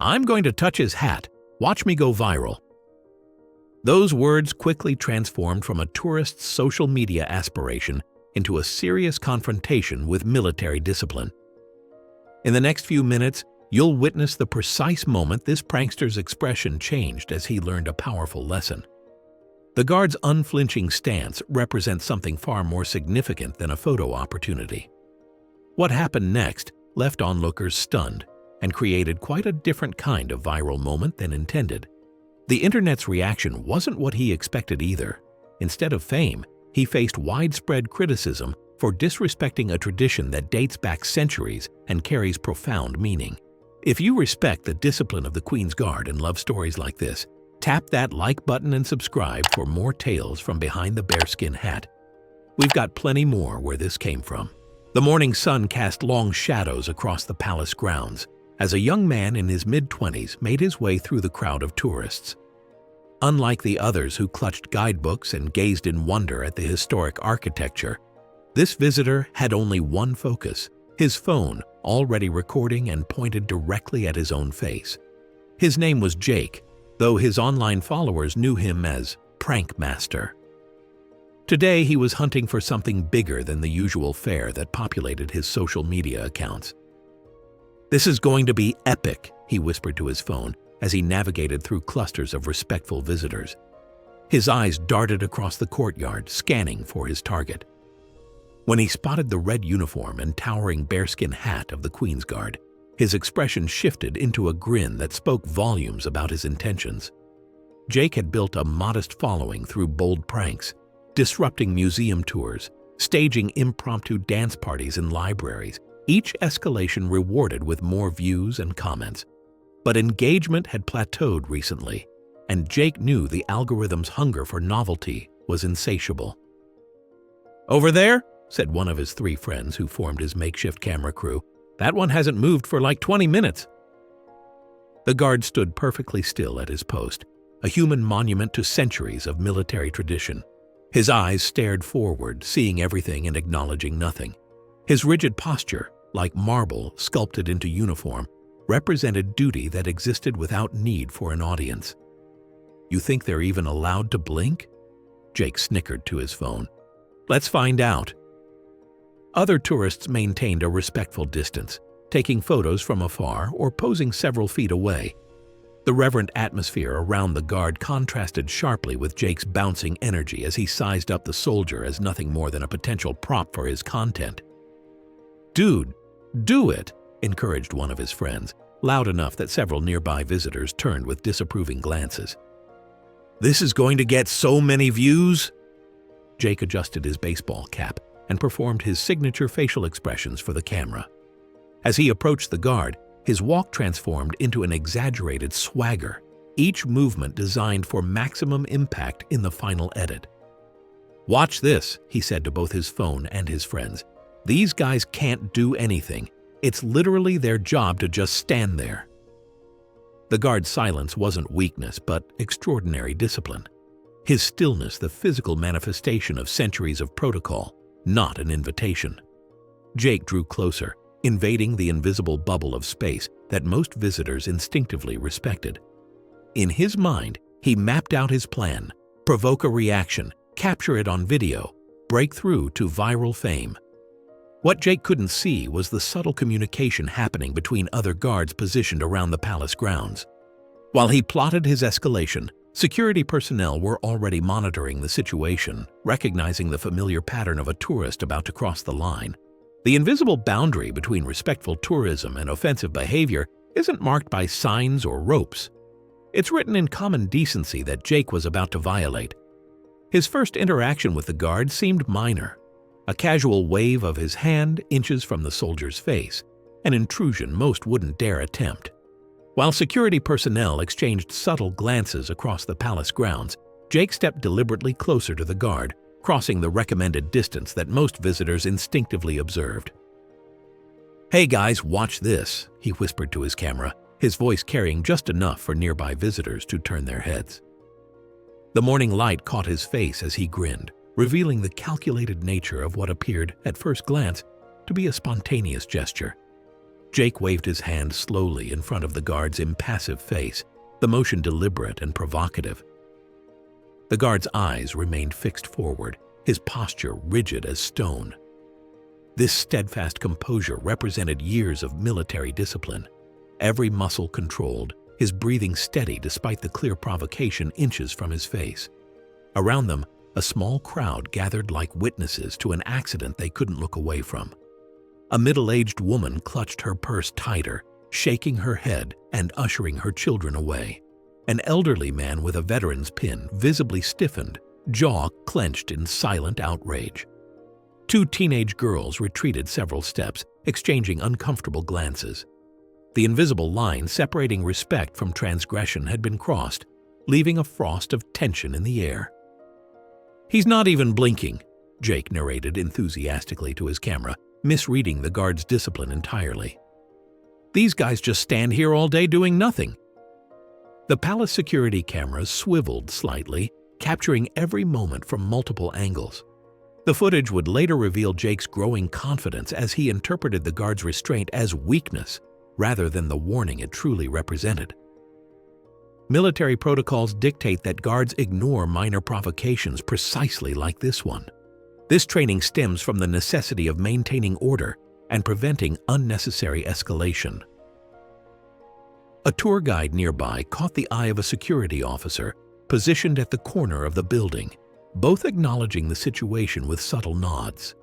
"I'm going to touch his hat. Watch me go viral." Those words quickly transformed from a tourist's social media aspiration into a serious confrontation with military discipline. In the next few minutes, you'll witness the precise moment this prankster's expression changed as he learned a powerful lesson. The guard's unflinching stance represents something far more significant than a photo opportunity. What happened next left onlookers stunned and created quite a different kind of viral moment than intended. The internet's reaction wasn't what he expected either. Instead of fame, he faced widespread criticism for disrespecting a tradition that dates back centuries and carries profound meaning. If you respect the discipline of the Queen's Guard and love stories like this, tap that like button and subscribe for more tales from behind the bearskin hat. We've got plenty more where this came from. The morning sun cast long shadows across the palace grounds as a young man in his mid-20s made his way through the crowd of tourists. Unlike the others who clutched guidebooks and gazed in wonder at the historic architecture, this visitor had only one focus: his phone, already recording and pointed directly at his own face. His name was Jake, though his online followers knew him as Prankmaster. Today he was hunting for something bigger than the usual fare that populated his social media accounts. "This is going to be epic," he whispered to his phone as he navigated through clusters of respectful visitors. His eyes darted across the courtyard, scanning for his target. When he spotted the red uniform and towering bearskin hat of the Queen's Guard, his expression shifted into a grin that spoke volumes about his intentions. Jake had built a modest following through bold pranks, disrupting museum tours, staging impromptu dance parties in libraries, each escalation rewarded with more views and comments. But engagement had plateaued recently, and Jake knew the algorithm's hunger for novelty was insatiable. "Over there," said one of his 3 friends who formed his makeshift camera crew. "That one hasn't moved for like 20 minutes. The guard stood perfectly still at his post, a human monument to centuries of military tradition. His eyes stared forward, seeing everything and acknowledging nothing. His rigid posture, like marble sculpted into uniform, represented duty that existed without need for an audience. "You think they're even allowed to blink?" Jake snickered to his phone. "Let's find out." Other tourists maintained a respectful distance, taking photos from afar or posing several feet away. The reverent atmosphere around the guard contrasted sharply with Jake's bouncing energy as he sized up the soldier as nothing more than a potential prop for his content. "Dude, do it," encouraged one of his friends, loud enough that several nearby visitors turned with disapproving glances. "This is going to get so many views." Jake adjusted his baseball cap and performed his signature facial expressions for the camera. As he approached the guard, his walk transformed into an exaggerated swagger, each movement designed for maximum impact in the final edit. "Watch this," he said to both his phone and his friends. "These guys can't do anything. It's literally their job to just stand there." The guard's silence wasn't weakness, but extraordinary discipline. His stillness the physical manifestation of centuries of protocol, not an invitation. Jake drew closer, invading the invisible bubble of space that most visitors instinctively respected. In his mind, he mapped out his plan: provoke a reaction, capture it on video, break through to viral fame. What Jake couldn't see was the subtle communication happening between other guards positioned around the palace grounds. While he plotted his escalation, security personnel were already monitoring the situation, recognizing the familiar pattern of a tourist about to cross the line. The invisible boundary between respectful tourism and offensive behavior isn't marked by signs or ropes. It's written in common decency that Jake was about to violate. His first interaction with the guard seemed minor: a casual wave of his hand inches from the soldier's face, an intrusion most wouldn't dare attempt. While security personnel exchanged subtle glances across the palace grounds, Jake stepped deliberately closer to the guard, crossing the recommended distance that most visitors instinctively observed. "Hey guys, watch this," he whispered to his camera, his voice carrying just enough for nearby visitors to turn their heads. The morning light caught his face as he grinned, revealing the calculated nature of what appeared, at first glance, to be a spontaneous gesture. Jake waved his hand slowly in front of the guard's impassive face, the motion deliberate and provocative. The guard's eyes remained fixed forward, his posture rigid as stone. This steadfast composure represented years of military discipline, every muscle controlled, his breathing steady despite the clear provocation inches from his face. Around them, a small crowd gathered like witnesses to an accident they couldn't look away from. A middle-aged woman clutched her purse tighter, shaking her head and ushering her children away. An elderly man with a veteran's pin visibly stiffened, jaw clenched in silent outrage. Two teenage girls retreated several steps, exchanging uncomfortable glances. The invisible line separating respect from transgression had been crossed, leaving a frost of tension in the air. "He's not even blinking," Jake narrated enthusiastically to his camera, misreading the guard's discipline entirely. "These guys just stand here all day doing nothing." The palace security cameras swiveled slightly, capturing every moment from multiple angles. The footage would later reveal Jake's growing confidence as he interpreted the guard's restraint as weakness rather than the warning it truly represented. Military protocols dictate that guards ignore minor provocations precisely like this one. This training stems from the necessity of maintaining order and preventing unnecessary escalation. A tour guide nearby caught the eye of a security officer positioned at the corner of the building, both acknowledging the situation with subtle nods.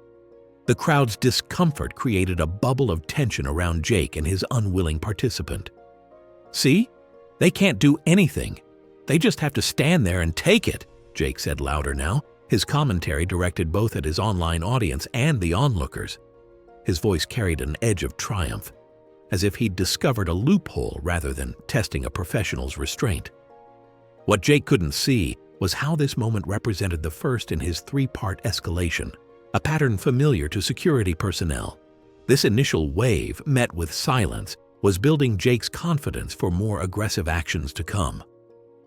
The crowd's discomfort created a bubble of tension around Jake and his unwilling participant. "See? They can't do anything. They just have to stand there and take it," Jake said louder now, his commentary directed both at his online audience and the onlookers. His voice carried an edge of triumph, as if he'd discovered a loophole rather than testing a professional's restraint. What Jake couldn't see was how this moment represented the first in his three-part escalation, a pattern familiar to security personnel. This initial wave, met with silence, was building Jake's confidence for more aggressive actions to come.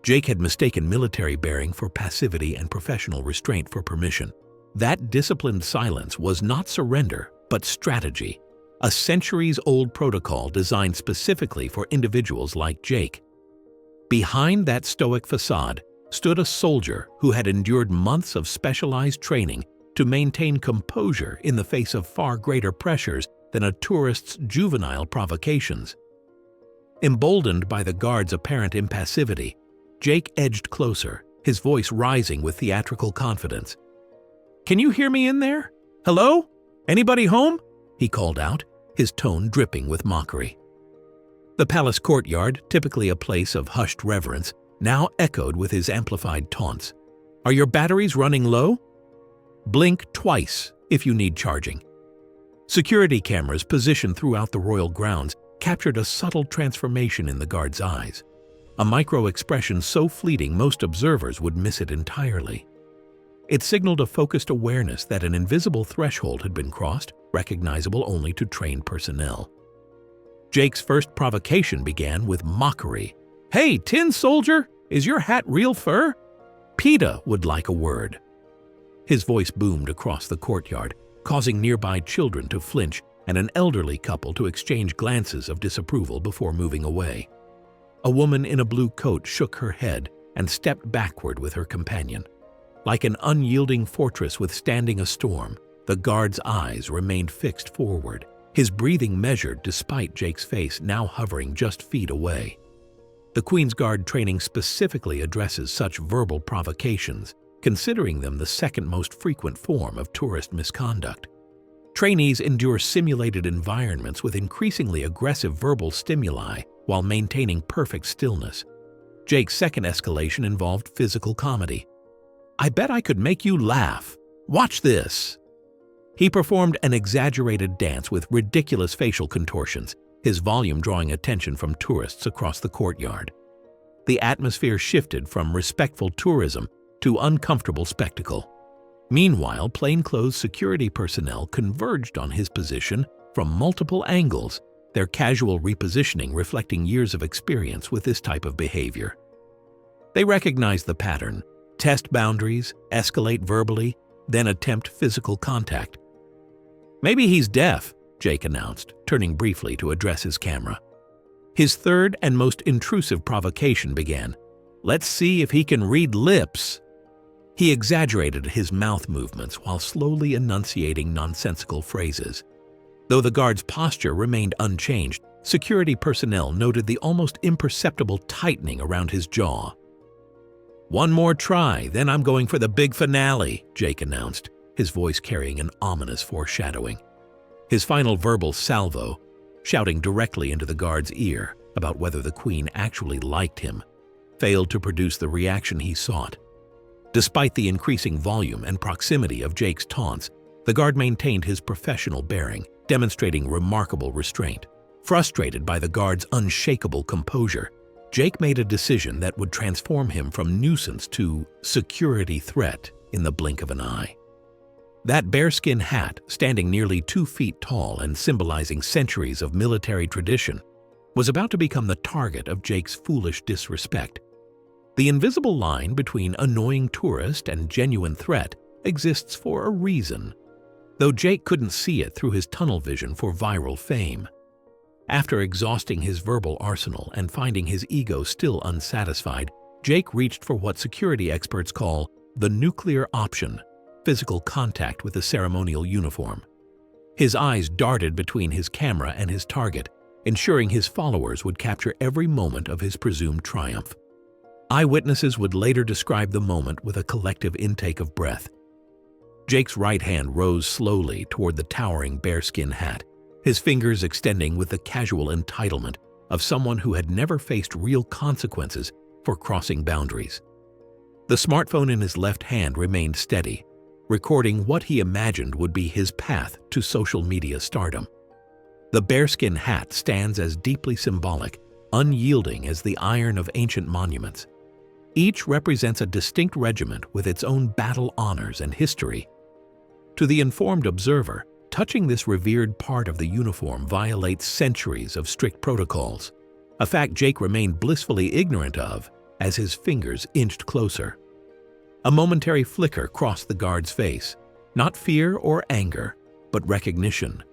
Jake had mistaken military bearing for passivity and professional restraint for permission. That disciplined silence was not surrender, but strategy, a centuries-old protocol designed specifically for individuals like Jake. Behind that stoic facade stood a soldier who had endured months of specialized training to maintain composure in the face of far greater pressures than a tourist's juvenile provocations. Emboldened by the guard's apparent impassivity, Jake edged closer, his voice rising with theatrical confidence. "Can you hear me in there? Hello? Anybody home?" he called out, his tone dripping with mockery. The palace courtyard, typically a place of hushed reverence, now echoed with his amplified taunts. "Are your batteries running low? Blink twice if you need charging." Security cameras positioned throughout the royal grounds captured a subtle transformation in the guard's eyes, a micro-expression so fleeting most observers would miss it entirely. It signaled a focused awareness that an invisible threshold had been crossed, recognizable only to trained personnel. Jake's first provocation began with mockery. "Hey, tin soldier, is your hat real fur? PETA would like a word." His voice boomed across the courtyard, causing nearby children to flinch and an elderly couple to exchange glances of disapproval before moving away. A woman in a blue coat shook her head and stepped backward with her companion. Like an unyielding fortress withstanding a storm, the guard's eyes remained fixed forward, his breathing measured despite Jake's face now hovering just feet away. The Queen's Guard training specifically addresses such verbal provocations, considering them the second most frequent form of tourist misconduct. Trainees endure simulated environments with increasingly aggressive verbal stimuli while maintaining perfect stillness. Jake's second escalation involved physical comedy. "I bet I could make you laugh. Watch this." He performed an exaggerated dance with ridiculous facial contortions, his volume drawing attention from tourists across the courtyard. The atmosphere shifted from respectful tourism to uncomfortable spectacle. Meanwhile, plainclothes security personnel converged on his position from multiple angles, their casual repositioning reflecting years of experience with this type of behavior. They recognized the pattern: test boundaries, escalate verbally, then attempt physical contact. "Maybe he's deaf," Jake announced, turning briefly to address his camera. His third and most intrusive provocation began. "Let's see if he can read lips." He exaggerated his mouth movements while slowly enunciating nonsensical phrases. Though the guard's posture remained unchanged, security personnel noted the almost imperceptible tightening around his jaw. "One more try, then I'm going for the big finale," Jake announced, his voice carrying an ominous foreshadowing. His final verbal salvo, shouting directly into the guard's ear about whether the Queen actually liked him, failed to produce the reaction he sought. Despite the increasing volume and proximity of Jake's taunts, the guard maintained his professional bearing, demonstrating remarkable restraint. Frustrated by the guard's unshakable composure, Jake made a decision that would transform him from nuisance to security threat in the blink of an eye. That bearskin hat, standing nearly 2 feet tall and symbolizing centuries of military tradition, was about to become the target of Jake's foolish disrespect. The invisible line between annoying tourist and genuine threat exists for a reason, though Jake couldn't see it through his tunnel vision for viral fame. After exhausting his verbal arsenal and finding his ego still unsatisfied, Jake reached for what security experts call the nuclear option: physical contact with the ceremonial uniform. His eyes darted between his camera and his target, ensuring his followers would capture every moment of his presumed triumph. Eyewitnesses would later describe the moment with a collective intake of breath. Jake's right hand rose slowly toward the towering bearskin hat, his fingers extending with the casual entitlement of someone who had never faced real consequences for crossing boundaries. The smartphone in his left hand remained steady, recording what he imagined would be his path to social media stardom. The bearskin hat stands as deeply symbolic, unyielding as the iron of ancient monuments. Each represents a distinct regiment with its own battle honors and history. To the informed observer, touching this revered part of the uniform violates centuries of strict protocols, a fact Jake remained blissfully ignorant of as his fingers inched closer. A momentary flicker crossed the guard's face, not fear or anger, but recognition.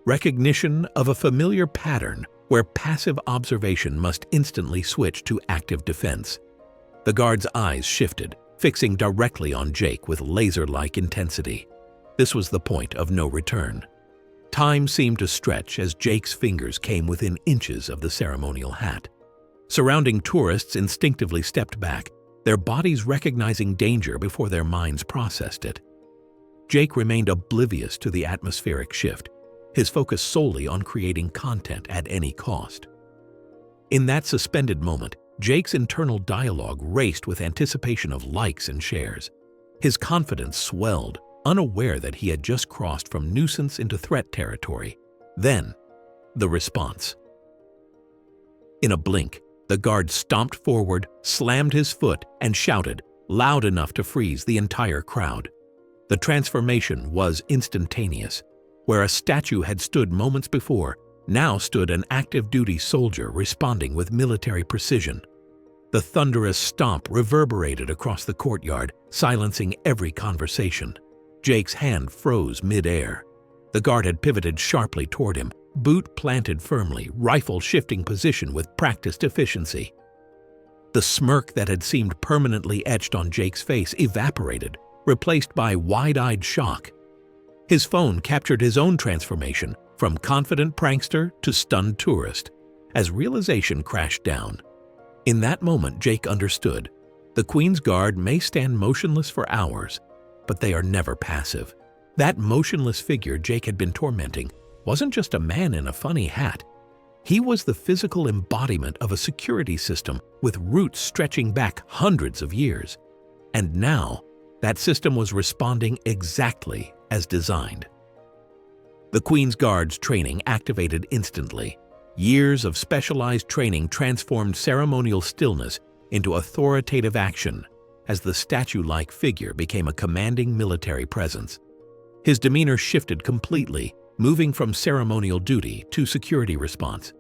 Recognition of a familiar pattern where passive observation must instantly switch to active defense. The guard's eyes shifted, fixing directly on Jake with laser-like intensity. This was the point of no return. Time seemed to stretch as Jake's fingers came within inches of the ceremonial hat. Surrounding tourists instinctively stepped back, their bodies recognizing danger before their minds processed it. Jake remained oblivious to the atmospheric shift, his focus solely on creating content at any cost. In that suspended moment, Jake's internal dialogue raced with anticipation of likes and shares. His confidence swelled, unaware that he had just crossed from nuisance into threat territory. Then, the response. In a blink, the guard stomped forward, slammed his foot, and shouted, loud enough to freeze the entire crowd. The transformation was instantaneous. Where a statue had stood moments before, now stood an active-duty soldier responding with military precision. The thunderous stomp reverberated across the courtyard, silencing every conversation. Jake's hand froze mid-air. The guard had pivoted sharply toward him, boot planted firmly, rifle shifting position with practiced efficiency. The smirk that had seemed permanently etched on Jake's face evaporated, replaced by wide-eyed shock. His phone captured his own transformation, from confident prankster to stunned tourist, as realization crashed down. In that moment, Jake understood. The Queen's Guard may stand motionless for hours, but they are never passive. That motionless figure Jake had been tormenting wasn't just a man in a funny hat. He was the physical embodiment of a security system with roots stretching back hundreds of years. And now, that system was responding exactly as designed. The Queen's Guard's training activated instantly. Years of specialized training transformed ceremonial stillness into authoritative action as the statue-like figure became a commanding military presence. His demeanor shifted completely, moving from ceremonial duty to security response.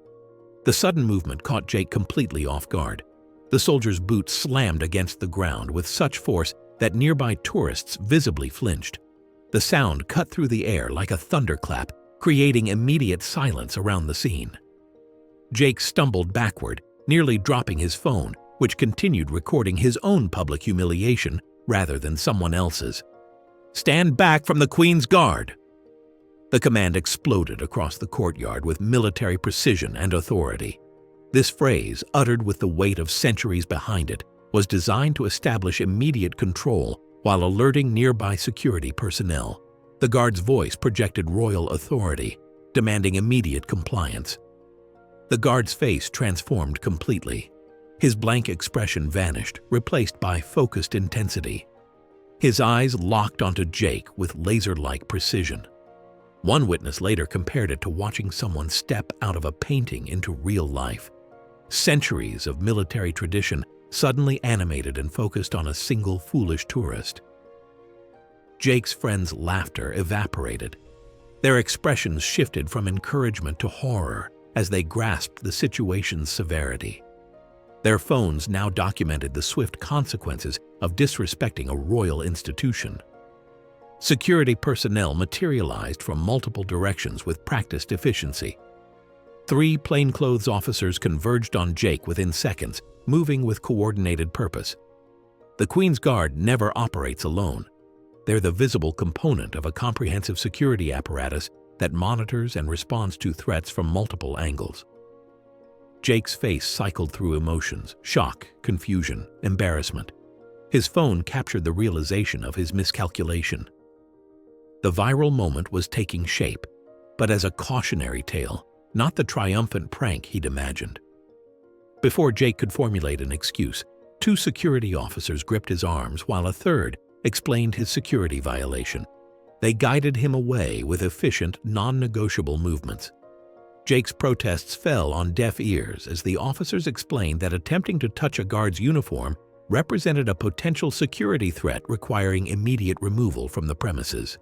The sudden movement caught Jake completely off guard. The soldier's boot slammed against the ground with such force that nearby tourists visibly flinched. The sound cut through the air like a thunderclap, creating immediate silence around the scene. Jake stumbled backward, nearly dropping his phone, which continued recording his own public humiliation rather than someone else's. "Stand back from the Queen's Guard!" The command exploded across the courtyard with military precision and authority. This phrase, uttered with the weight of centuries behind it, was designed to establish immediate control while alerting nearby security personnel. The guard's voice projected royal authority, demanding immediate compliance. The guard's face transformed completely. His blank expression vanished, replaced by focused intensity. His eyes locked onto Jake with laser-like precision. One witness later compared it to watching someone step out of a painting into real life. Centuries of military tradition suddenly animated and focused on a single foolish tourist. Jake's friends' laughter evaporated. Their expressions shifted from encouragement to horror as they grasped the situation's severity. Their phones now documented the swift consequences of disrespecting a royal institution. Security personnel materialized from multiple directions with practiced efficiency. 3 plainclothes officers converged on Jake within seconds, moving with coordinated purpose. The Queen's Guard never operates alone. They're the visible component of a comprehensive security apparatus that monitors and responds to threats from multiple angles. Jake's face cycled through emotions: shock, confusion, embarrassment. His phone captured the realization of his miscalculation. The viral moment was taking shape, but as a cautionary tale, not the triumphant prank he'd imagined. Before Jake could formulate an excuse, 2 security officers gripped his arms while a third explained his security violation. They guided him away with efficient, non-negotiable movements. Jake's protests fell on deaf ears as the officers explained that attempting to touch a guard's uniform represented a potential security threat requiring immediate removal from the premises.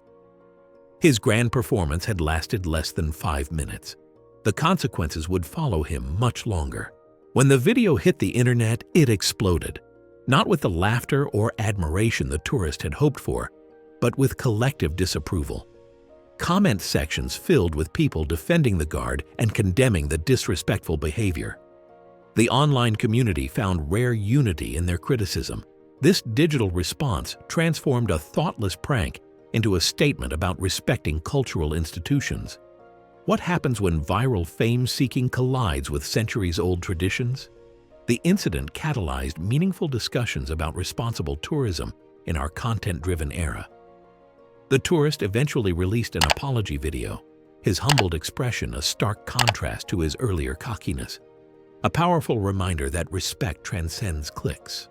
His grand performance had lasted less than 5 minutes. The consequences would follow him much longer. When the video hit the internet, it exploded. Not with the laughter or admiration the tourist had hoped for, but with collective disapproval. Comment sections filled with people defending the guard and condemning the disrespectful behavior. The online community found rare unity in their criticism. This digital response transformed a thoughtless prank into a statement about respecting cultural institutions. What happens when viral fame-seeking collides with centuries-old traditions? The incident catalyzed meaningful discussions about responsible tourism in our content-driven era. The tourist eventually released an apology video, his humbled expression a stark contrast to his earlier cockiness, a powerful reminder that respect transcends clicks.